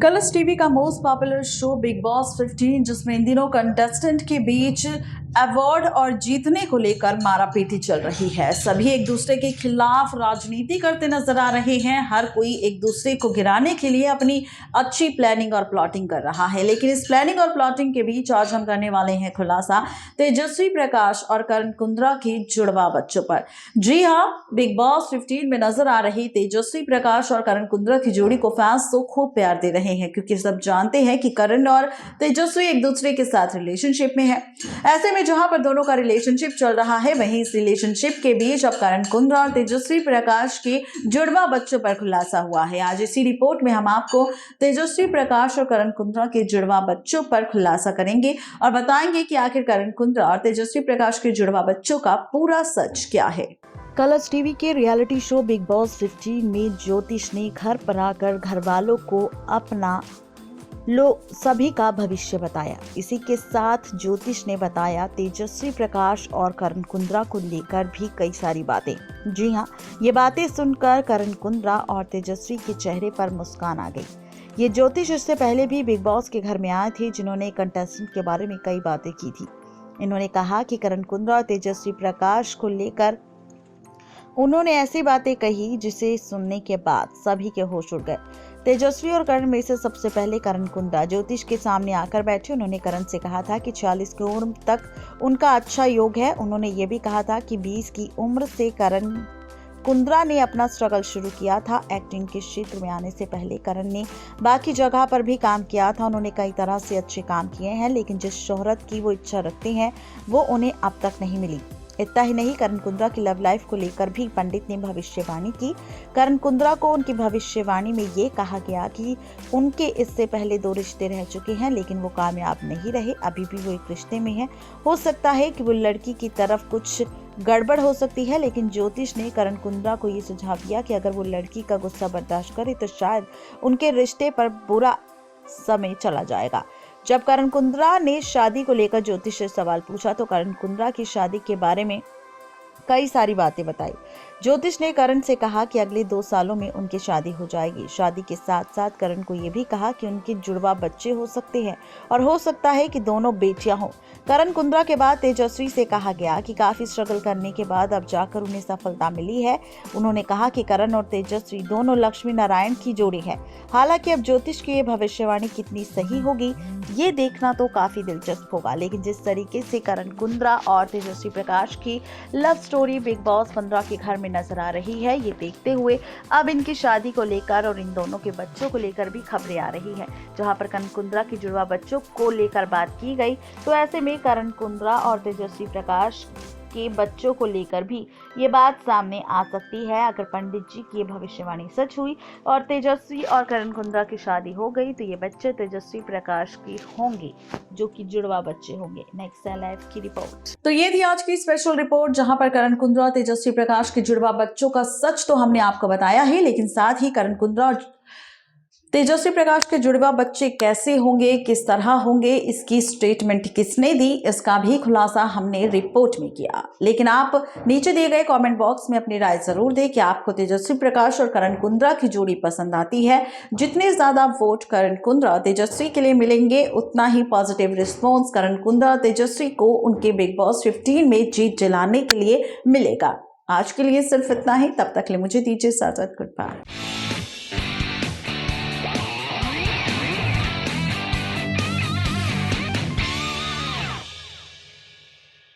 Colors TV का most popular show big boss 15, जिसमें इन दिनों कंटेस्टेंट के बीच अवार्ड और जीतने को लेकर मारापीटी चल रही है। सभी एक दूसरे के खिलाफ राजनीति करते नजर आ रहे हैं। हर कोई एक दूसरे को गिराने के लिए अपनी अच्छी प्लानिंग और प्लॉटिंग कर रहा है, लेकिन इस प्लानिंग और प्लॉटिंग के बीच आज हम करने वाले हैं खुलासा तेजस्वी प्रकाश और करण कुंद्रा की जुड़वा बच्चों पर। जी हाँ, बिग बॉस 15 में नजर आ रही तेजस्वी प्रकाश और करण कुंद्रा की जोड़ी को फैंस तो खूब प्यार दे रहे हैं, क्योंकि सब जानते हैं कि करण और तेजस्वी एक दूसरे के साथ रिलेशनशिप में है। ऐसे में जहां पर दोनों का रिलेशनशिप चल रहा है, वहीं इस रिलेशनशिप के बीच अब करण कुंद्रा और तेजस्वी प्रकाश के जुड़वा बच्चों पर खुलासा हुआ है। आज इसी रिपोर्ट में हम आपको तेजस्वी प्रकाश और करण कुंद्रा के जुड़वा बच्चों पर खुलासा करेंगे और बताएंगे कि आखिर करण कुंद्रा और तेजस्वी प्रकाश के जुड़वा बच्चों का पूरा सच क्या है। कलर्स टीवी के रियलिटी शो बिग बॉस 15 में ज्योतिष ने घर पर आकर घर वालों को अपना सभी का भविष्य बताया। इसी के साथ ज्योतिष ने बताया तेजस्वी प्रकाश और करण कुंद्रा को लेकर भी कई सारी बातें। जी हाँ, ये बातें सुनकर करण कुंद्रा और तेजस्वी के चेहरे पर मुस्कान आ गई। ये ज्योतिष इससे पहले भी बिग बॉस के घर में आए थे, जिन्होंने कंटेस्टेंट के बारे में कई बातें की थी। इन्होंने कहा कि करण कुंद्रा और तेजस्वी प्रकाश को लेकर उन्होंने ऐसी बातें कही जिसे सुनने के बाद सभी के होश उड़ गए। तेजस्वी और करण में से सबसे पहले करण कुंद्रा ज्योतिष के सामने आकर बैठे। उन्होंने करण से कहा था कि 40 की उम्र तक उनका अच्छा योग है। उन्होंने ये भी कहा था कि 20 की उम्र से करण कुंद्रा ने अपना स्ट्रगल शुरू किया था। एक्टिंग के क्षेत्र में आने से पहले करण ने बाकी जगह पर भी काम किया था। उन्होंने कई तरह से अच्छे काम किए हैं, लेकिन जिस शोहरत की वो इच्छा रखते हैं वो उन्हें अब तक नहीं मिली। इतना ही नहीं, करण कुंद्रा की लव लाइफ को लेकर भी पंडित ने भविष्यवाणी की। करण कुंद्रा को उनकी भविष्यवाणी में ये कहा गया कि उनके इससे पहले 2 रिश्ते रह चुके हैं, लेकिन वो कामयाब नहीं रहे। अभी भी वो एक रिश्ते में है। हो सकता है कि वो लड़की की तरफ कुछ गड़बड़ हो सकती है, लेकिन ज्योतिष ने करण कुंद्रा को ये सुझाव दिया कि अगर वो लड़की का गुस्सा बर्दाश्त करे तो शायद उनके रिश्ते पर बुरा समय चला जाएगा। जब करण कुंद्रा ने शादी को लेकर ज्योतिष से सवाल पूछा तो करण कुंद्रा की शादी के बारे में कई सारी बातें बताई। ज्योतिष ने करण से कहा कि अगले 2 सालों में उनकी शादी हो जाएगी। शादी के साथ साथ करण को यह भी कहा कि उनके जुड़वा बच्चे हो सकते हैं और हो सकता है कि दोनों बेटियां हों। करण कुंद्रा के बाद तेजस्वी से कहा गया कि काफी स्ट्रगल करने के बाद अब जाकर उन्हें सफलता मिली है। उन्होंने कहा कि करण और तेजस्वी दोनों लक्ष्मी नारायण की जोड़ी है। हालांकि अब ज्योतिष की ये भविष्यवाणी कितनी सही होगी ये देखना तो काफी दिलचस्प होगा, लेकिन जिस तरीके से करण कुंद्रा और तेजस्वी प्रकाश की लव स्टोरी बिग बॉस 15 के घर में नजर आ रही है, ये देखते हुए अब इनकी शादी को लेकर और इन दोनों के बच्चों को लेकर भी खबरें आ रही हैं। जहां पर करण कुंद्रा की जुड़वा बच्चों को लेकर बात की गई, तो ऐसे में करण कुंद्रा और तेजस्वी प्रकाश के बच्चों को लेकर भी ये बात सामने आ सकती है। अगर पंडित जी की ये भविष्यवाणी सच हुई और तेजस्वी और करण कुंद्रा की शादी हो गई, तो ये बच्चे तेजस्वी प्रकाश के होंगे, जो कि जुड़वा बच्चे होंगे। नेक्स्ट लाइव की रिपोर्ट। तो ये थी आज की स्पेशल रिपोर्ट, जहां पर करण कुंद्रा और तेजस्वी प्रकाश के जुड़वा बच्चों का सच तो हमने आपको बताया है, लेकिन साथ ही करण कुंद्रा और तेजस्वी प्रकाश के जुड़वा बच्चे कैसे होंगे, किस तरह होंगे, इसकी स्टेटमेंट किसने दी, इसका भी खुलासा हमने रिपोर्ट में किया। लेकिन आप नीचे दिए गए कमेंट बॉक्स में अपनी राय जरूर दें कि आपको तेजस्वी प्रकाश और करण कुंद्रा की जोड़ी पसंद आती है। जितने ज्यादा वोट करण कुंद्रा तेजस्वी के लिए मिलेंगे, उतना ही पॉजिटिव रिस्पॉन्स करण कुंद्रा तेजस्वी को उनके बिग बॉस 15 में जीत दिलाने के लिए मिलेगा। आज के लिए सिर्फ इतना ही। तब तक के लिए मुझे दीजिए इजाजत। Good bye.